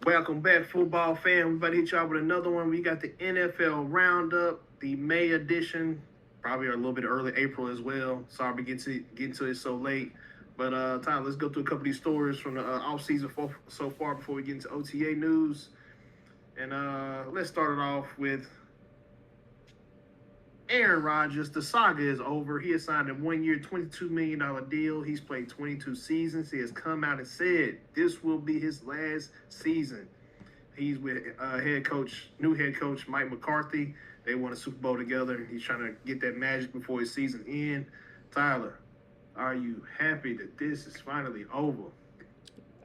Welcome back, football fan. We're about to hit y'all with another one. We got the NFL Roundup, the May edition, probably a little bit early April as well. Sorry we get to it so late. But Tyler, let's go through a couple of these stories from the off season so far before we get into OTA news. And let's start it off with Aaron Rodgers. The saga is over. He has signed a 1 year, $22 million deal. He's played 22 seasons. He has come out and said this will be his last season. He's with new head coach Mike McCarthy. They won a Super Bowl together. He's trying to get that magic before his season ends. Tyler, are you happy that this is finally over?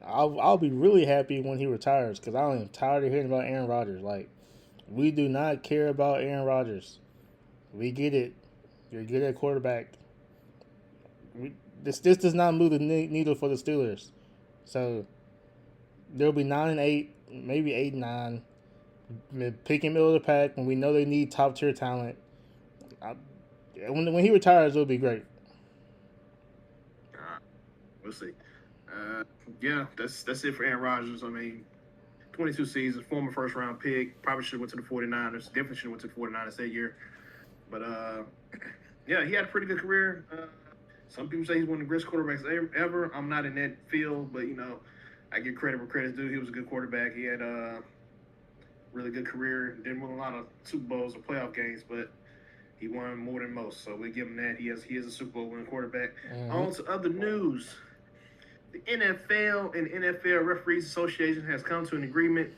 I'll be really happy when he retires because I'm tired of hearing about Aaron Rodgers. Like, we do not care about Aaron Rodgers. We get it. You're good at quarterback. This does not move the needle for the Steelers. So there'll be 9-8, maybe 8-9, picking middle of the pack when we know they need top tier talent. I, when he retires, it'll be great. We'll see. Uh, yeah, that's it for Aaron Rodgers. I mean, 22 seasons, former first round pick. Probably should have went to the 49ers. Definitely should have went to the 49ers that year. But yeah, he had a pretty good career. Some people say he's one of the greatest quarterbacks ever. I'm not in that field, but I give credit where credit's due. He was a good quarterback. He had a really good career. Didn't win a lot of Super Bowls or playoff games, but he won more than most. So we give him that. He is a Super Bowl winning quarterback. Mm-hmm. On to other news. The NFL and NFL Referees Association has come to an agreement.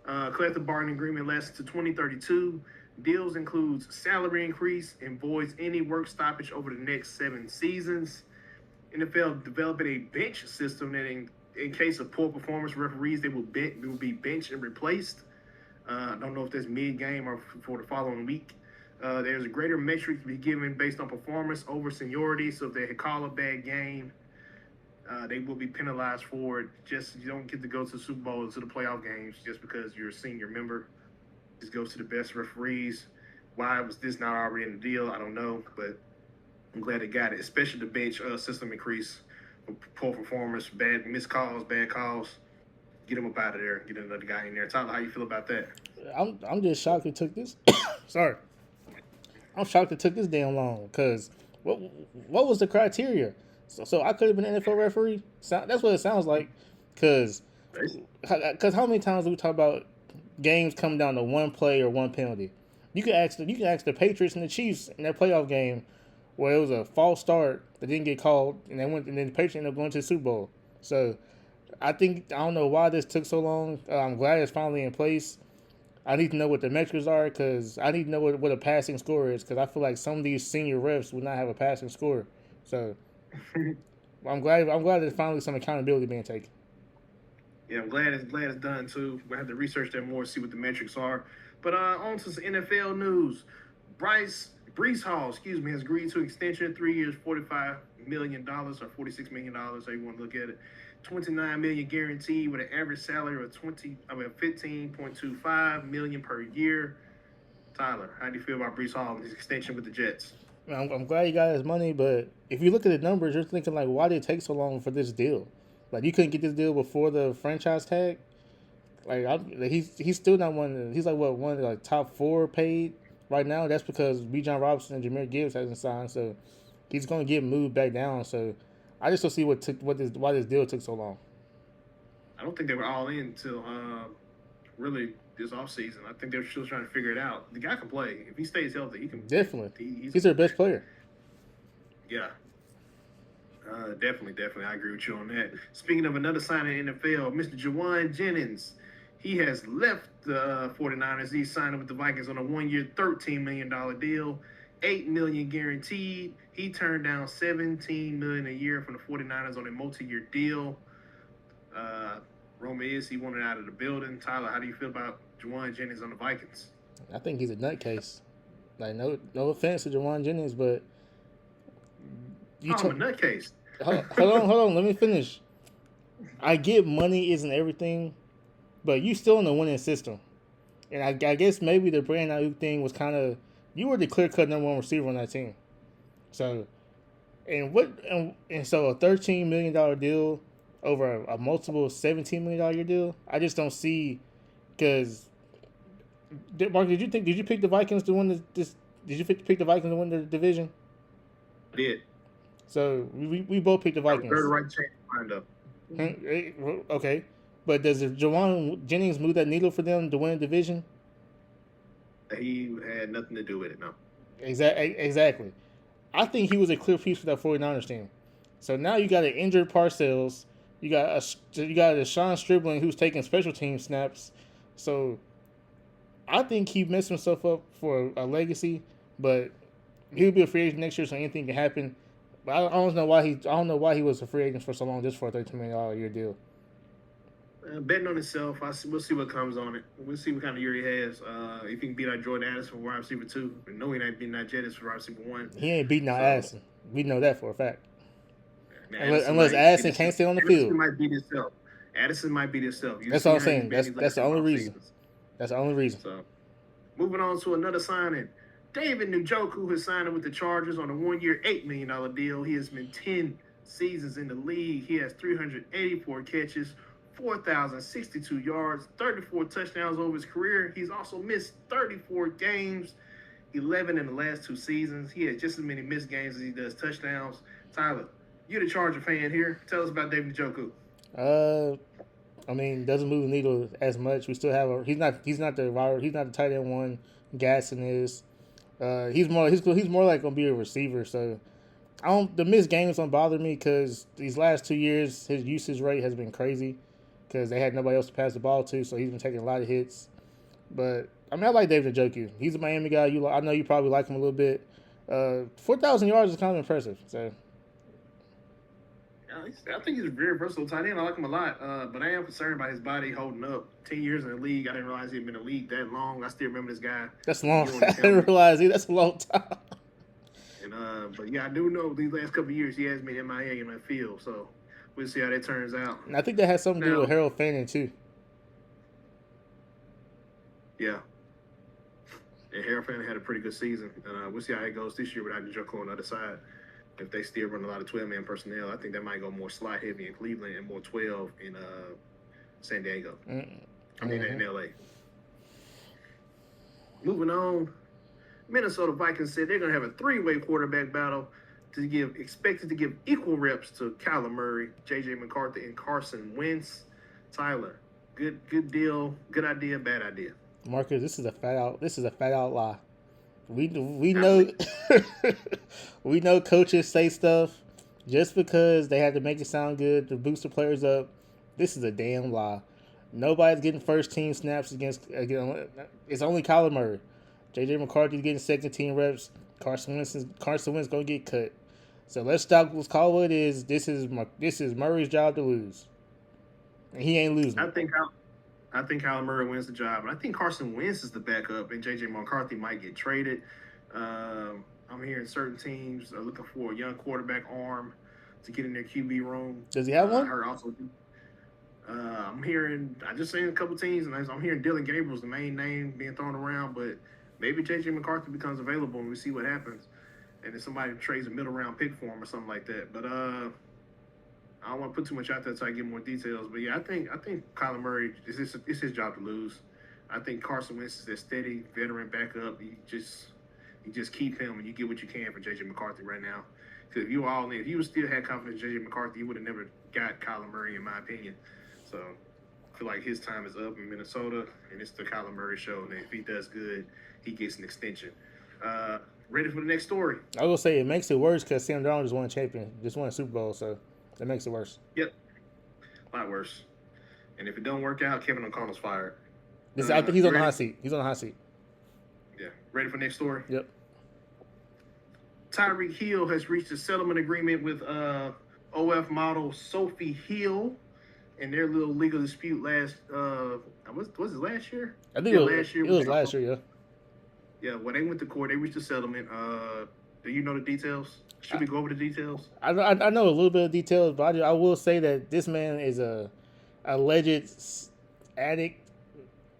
Collective bargaining agreement lasts to 2032. Deals includes salary increase and voids any work stoppage over the next 7 seasons. NFL developing a bench system that, in case of poor performance, referees they will be benched and replaced. I don't know if that's mid-game or for the following week. There's a greater metric to be given based on performance over seniority. So if they call a bad game, they will be penalized for it. Just you don't get to go to the Super Bowl or to the playoff games just because you're a senior member. Just goes to the best referees. Why was this not already in the deal? I don't know, but I'm glad they got it. Especially the bench system increase for poor performance, bad missed calls, bad calls. Get them up out of there. Get another guy in there. Tyler, how you feel about that? I'm just shocked it took this. Sorry, I'm shocked it took this damn long. Cause what was the criteria? So I could have been an NFL referee. That's what it sounds like. Cause how many times do we talk about games come down to one play or one penalty? You can ask the Patriots and the Chiefs in that playoff game where it was a false start that didn't get called and then the Patriots ended up going to the Super Bowl. So I don't know why this took so long. I'm glad it's finally in place. I need to know what the metrics are because I need to know what a passing score is because I feel like some of these senior refs would not have a passing score. So I'm glad there's finally some accountability being taken. Yeah, I'm glad it's done too. We have to research that more, see what the metrics are. But on to some NFL news. Brees Hall, has agreed to extension 3 years, $45 million or $46 million, how you want to look at it. 29 million guaranteed with an average salary of 15.25 million per year. Tyler, how do you feel about Brees Hall and his extension with the Jets? I'm glad he got his money, but if you look at the numbers, you're thinking like, why did it take so long for this deal? Like you couldn't get this deal before the franchise tag. He's still not one. He's like what one of the like top 4 paid right now. That's because B. John Robinson and Jameer Gibbs hasn't signed, so he's going to get moved back down. So I just don't see why this deal took so long. I don't think they were all in until really this offseason. I think they were still trying to figure it out. The guy can play. If he stays healthy, he can. Definitely, He's he's their best player. yeah. Definitely. I agree with you on that. Speaking of another sign in the NFL, Mr. Jawan Jennings, he has left the 49ers. He signed up with the Vikings on a 1 year, $13 million deal, $8 million guaranteed. He turned down $17 million a year from the 49ers on a multi-year deal. Roma he wanted out of the building. Tyler, how do you feel about Jawan Jennings on the Vikings? I think he's a nutcase. Like no offense to Jawan Jennings, but you I'm a took. nutcase. Hold on. Let me finish. I get money isn't everything, but you still in the winning system. And I guess maybe the Brandon Ayuk thing was kind of you were the clear cut number 1 receiver on that team. So and so a $13 million deal over a multiple $17 million year deal. I just don't see because Mark, did you pick the Vikings to win this? Did you pick the Vikings to win the division? I did. So we both picked the I was Vikings. very right to change my mind up. Okay, but does Jawan Jennings move that needle for them to win the division? He had nothing to do with it, no. Exactly. I think he was a clear piece for that 49ers team. So now you got an injured Parcells. You got a Sean Stribling who's taking special team snaps. So I think he messed himself up for a legacy, but he'll be a free agent next year, so anything can happen. But I don't know why he was a free agent for so long just for a $13 million a year deal. Betting on himself, we'll see what comes on it. We'll see what kind of year he has. If he can beat out Jordan Addison for wide receiver 2, but no, he ain't beating out Jettis for wide receiver 1. He ain't beating out Addison. We know that for a fact. Unless Addison can't stay on the field. Addison might beat himself. That's all I'm saying. That's the only reason. That's the only reason. So, moving on to another signing. David Njoku has signed with the Chargers on a 1-year, $8 million deal. He has been 10 seasons in the league. He has 384 catches, 4,062 yards, 34 touchdowns over his career. He's also missed 34 games, 11 in the last 2 seasons. He has just as many missed games as he does touchdowns. Tyler, you're the Charger fan here. Tell us about David Njoku. I mean, doesn't move the needle as much. We still have he's not the tight end one. Gasson is. He's more like gonna be a receiver. So the missed games don't bother me because these last 2 years his usage rate has been crazy because they had nobody else to pass the ball to. So he's been taking a lot of hits. But I mean, I like David Njoku. He's a Miami guy. I know you probably like him a little bit. 4,000 yards is kind of impressive. So. I think he's a very versatile tight end. I like him a lot, but I am concerned about his body holding up. 10 years in the league, I didn't realize he'd been in the league that long. I still remember this guy. That's long. I didn't realize that's a long time. And but yeah, I do know these last couple of years he has been MIA in that field, so we'll see how that turns out. And I think that has something to do with Harold Fanning too. Yeah. And Harold Fanning had a pretty good season, and we'll see how it goes this year without Njoku on the other side. If they still run a lot of 12-man personnel, I think that might go more slot heavy in Cleveland and more 12 in San Diego. I mean, in LA. Moving on, Minnesota Vikings said they're going to have a 3-way quarterback battle expected to give equal reps to Kyler Murray, J.J. McCarthy, and Carson Wentz. Tyler, good deal, good idea, bad idea. Marcus, this is a fat out lie. We know we know coaches say stuff just because they had to make it sound good to boost the players up. This is a damn lie. Nobody's getting first team snaps against it's only Kyler Murray. J.J. McCarthy's getting second team reps. Carson Wentz gonna get cut. So let's call what it is. This is Murray's job to lose, and he ain't losing. I think Kyler Murray wins the job, and I think Carson Wentz is the backup, and J.J. McCarthy might get traded. I'm hearing certain teams are looking for a young quarterback arm to get in their QB room. Does he have one? I heard also. I just seen a couple teams, and I'm hearing Dylan Gabriel's the main name being thrown around, but maybe J.J. McCarthy becomes available, and we see what happens. And then somebody trades a middle round pick for him or something like that. But I don't want to put too much out there until I get more details. But yeah, I think Kyler Murray it's his job to lose. I think Carson Wentz is a steady veteran backup. You just keep him and you get what you can for J.J. McCarthy right now. Because if you still had confidence in J.J. McCarthy, you would have never got Kyler Murray, in my opinion. So I feel like his time is up in Minnesota, and it's the Kyler Murray show. And if he does good, he gets an extension. Ready for the next story? I will say it makes it worse because Sam Darnold just won a Super Bowl, so that makes it worse. Yep, a lot worse. And if it don't work out, Kevin O'Connell's fired. I think he's on the hot seat. He's on the hot seat. Yeah. Ready for the next story? Yep. Tyreek Hill has reached a settlement agreement with OF model Sophie Hill in their little legal dispute was it last year? I think last year. It was last year, yeah. Yeah, when they went to court, they reached a settlement. Do you know the details? Should we go over the details? I know a little bit of details, but I will say that this man is a alleged addict,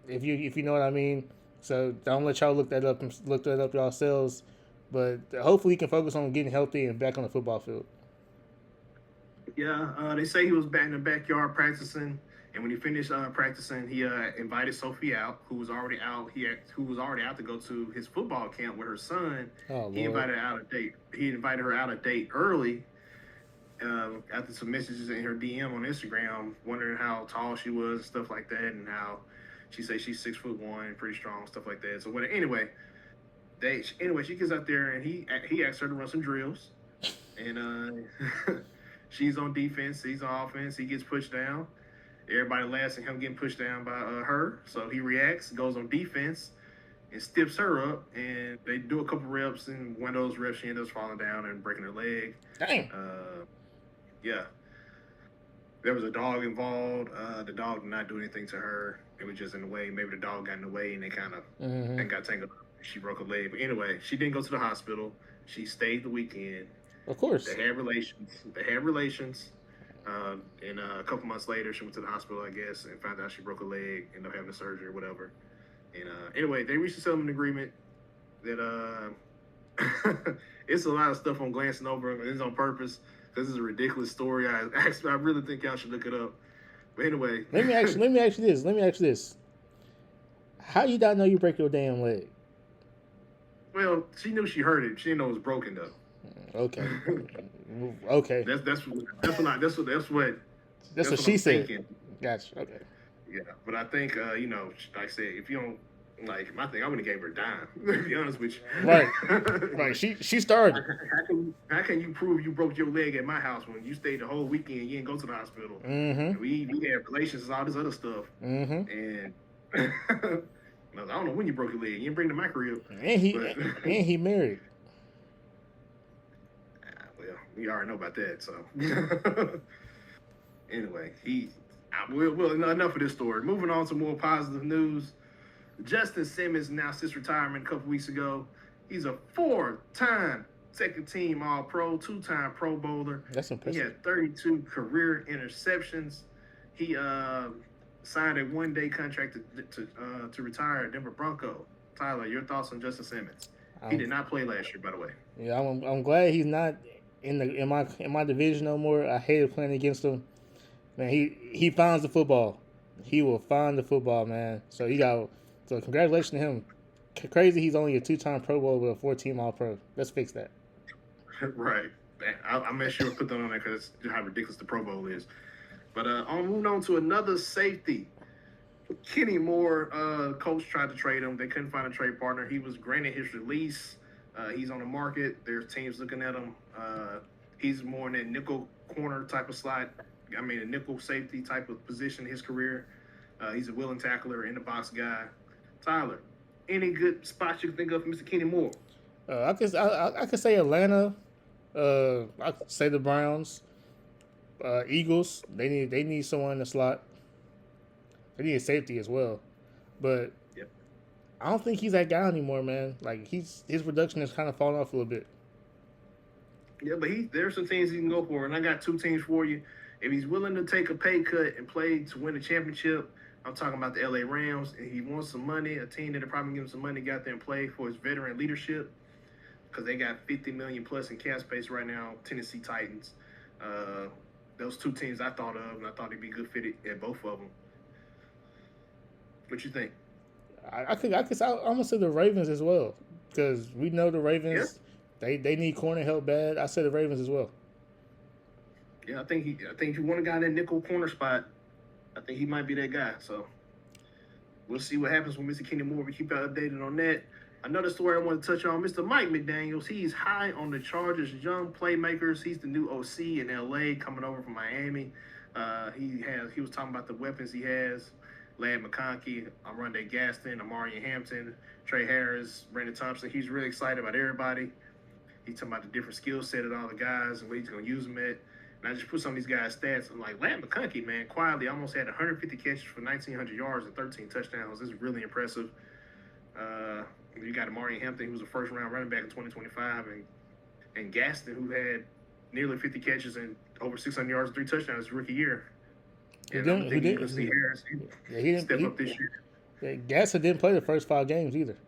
if you know what I mean. So don't let y'all look that up yourselves. But hopefully he can focus on getting healthy and back on the football field. Yeah, they say he was back in the backyard practicing, and when he finished practicing, he invited Sophie out, who was already out. Who was already out to go to his football camp with her son. Oh He Lord. invited her out a date. He invited her out a date early. After some messages in her DM on Instagram, wondering how tall she was and stuff like that, and how she says she's 6'1", pretty strong, stuff like that. So, anyway, she gets out there and he asked her to run some drills, and she's on defense, he's on offense. He gets pushed down. Everybody laughs at him getting pushed down by her. So he reacts, goes on defense, and stiffs her up. And they do a couple reps, and one of those reps, she ends up falling down and breaking her leg. Dang. Yeah, there was a dog involved. The dog did not do anything to her. It was just in the way. Maybe the dog got in the way, and they kind of and got tangled up. She broke her leg. But anyway, she didn't go to the hospital. She stayed the weekend. Of course. They had relations. And a couple months later, she went to the hospital, I guess, and found out she broke a leg, ended up having a surgery or whatever. And anyway, they reached a settlement agreement that it's a lot of stuff I'm glancing over, and it's on purpose because it's a ridiculous story. I really think y'all should look it up. But anyway, Let me ask you this. How you not know you break your damn leg? well, she knew she hurt it. She didn't know it was broken though. Okay. Okay. That's what That's what she I'm said. thinking. Gotcha. Okay. Yeah, but I think like I said, if you don't like my thing, I wouldn't have gave her a dime. To be honest with you, Right. Right. She started. How can you prove you broke your leg at my house when you stayed the whole weekend? You didn't go to the hospital. Mm-hmm. We had relations and all this other stuff. Mm-hmm. And I don't know when you broke your leg. You didn't bring the microwave. And he married. Well, we already know about that. So anyway, enough of this story. Moving on to more positive news. Justin Simmons announced his retirement a couple weeks ago. He's a 4-time second team All Pro, 2-time Pro Bowler. That's impressive. He had 32 career interceptions. He signed a 1-day contract to retire at Denver Bronco. Tyler, your thoughts on Justin Simmons? He did not play last year, by the way. Yeah, I'm glad he's not in my division no more. I hated playing against him. Man, he finds the football. He will find the football, man. So congratulations to him. Crazy, he's only a 2-time Pro Bowl with a 4-team All Pro. Let's fix that. Right. I made sure to put that on there because just how ridiculous the Pro Bowl is. But moving on to another safety. Kenny Moore, coach tried to trade him. They couldn't find a trade partner. He was granted his release. He's on the market. There's teams looking at him. He's more in that nickel corner type of slot. I mean, a nickel safety type of position in his career. He's a willing tackler, in the box guy. Tyler, any good spots you can think of for Mr. Kenny Moore? I could say Atlanta. I could say the Browns. Eagles. They need someone in the slot. They need a safety as well, but Yep. I don't think he's that guy anymore, man. Like his production has kind of fallen off a little bit. Yeah, but there's some teams he can go for, and I got 2 teams for you. If he's willing to take a pay cut and play to win a championship, I'm talking about the LA Rams, and he wants some money, a team that'll probably give him some money, got there and play for his veteran leadership, because they got $50 million plus in cap space right now. Tennessee Titans. Those 2 teams I thought of, and I thought he'd be good fit at both of them. What you think? I'm gonna say the Ravens as well, because we know the Ravens. Yeah. They need corner help bad. I say the Ravens as well. Yeah, I think if you want a guy in that nickel corner spot, I think he might be that guy. So we'll see what happens with Mr. Kenny Moore. We keep y'all updated on that. Another story I want to touch on, Mr. Mike McDaniels. He's high on the Chargers' young playmakers. He's the new OC in LA, coming over from Miami. He was talking about the weapons he has. Lad McConkey, Rondé Gaston, Amari Hampton, Trey Harris, Brandon Thompson. He's really excited about everybody. He's talking about the different skill set of all the guys and what he's going to use them at. And I just put some of these guys' stats. I'm like, Lad McConkey, man, quietly almost had 150 catches for 1,900 yards and 13 touchdowns. This is really impressive. You got Amari Hampton, who was a first-round running back in 2025, and Gaston, who had nearly 50 catches and over 600 yards and 3 touchdowns his rookie year. And I'm thinking you're going to see Harris step up this year. Yeah, Gaston didn't play the first 5 games either.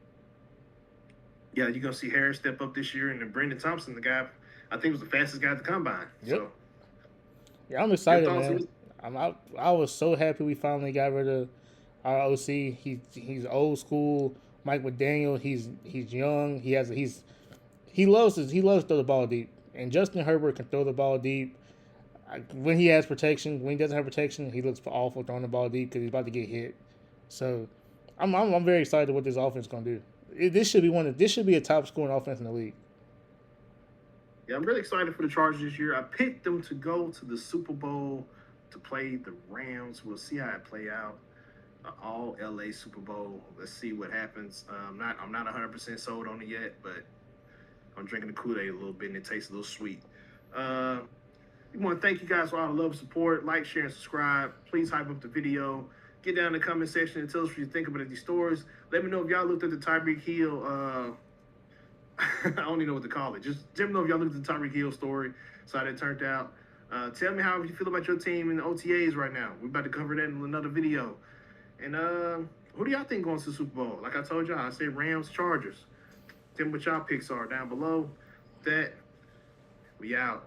Yeah, you're going to see Harris step up this year. And then Brandon Thompson, the guy, I think was the fastest guy at the combine. Yep. So Yeah, I'm Your excited, thoughts on man. this? I was so happy we finally got rid of our OC. He's old school. Mike McDaniel. He's young. He loves to throw the ball deep. And Justin Herbert can throw the ball deep. When he has protection, when he doesn't have protection, he looks awful throwing the ball deep because he's about to get hit. So, I'm very excited what this offense is gonna do. This should be a top scoring offense in the league. Yeah, I'm really excited for the Chargers this year. I picked them to go to the Super Bowl to play the Rams. We'll see how it play out. All LA Super Bowl. Let's see what happens. I'm not 100% sold on it yet, but I'm drinking the Kool-Aid a little bit and it tastes a little sweet. We want to thank you guys for all the love and support. Like, share, and subscribe. Please hype up the video. Get down in the comment section and tell us what you think about these stories. Let me know if y'all looked at the Tyreek Hill. I don't even know what to call it. Just let me know if y'all looked at the Tyreek Hill story, so how that turned out. Tell me how you feel about your team in the OTAs right now. We're about to cover that in another video. And who do y'all think going to the Super Bowl? Like I told y'all, I said Rams, Chargers. Tell me what y'all picks are down below. That we out.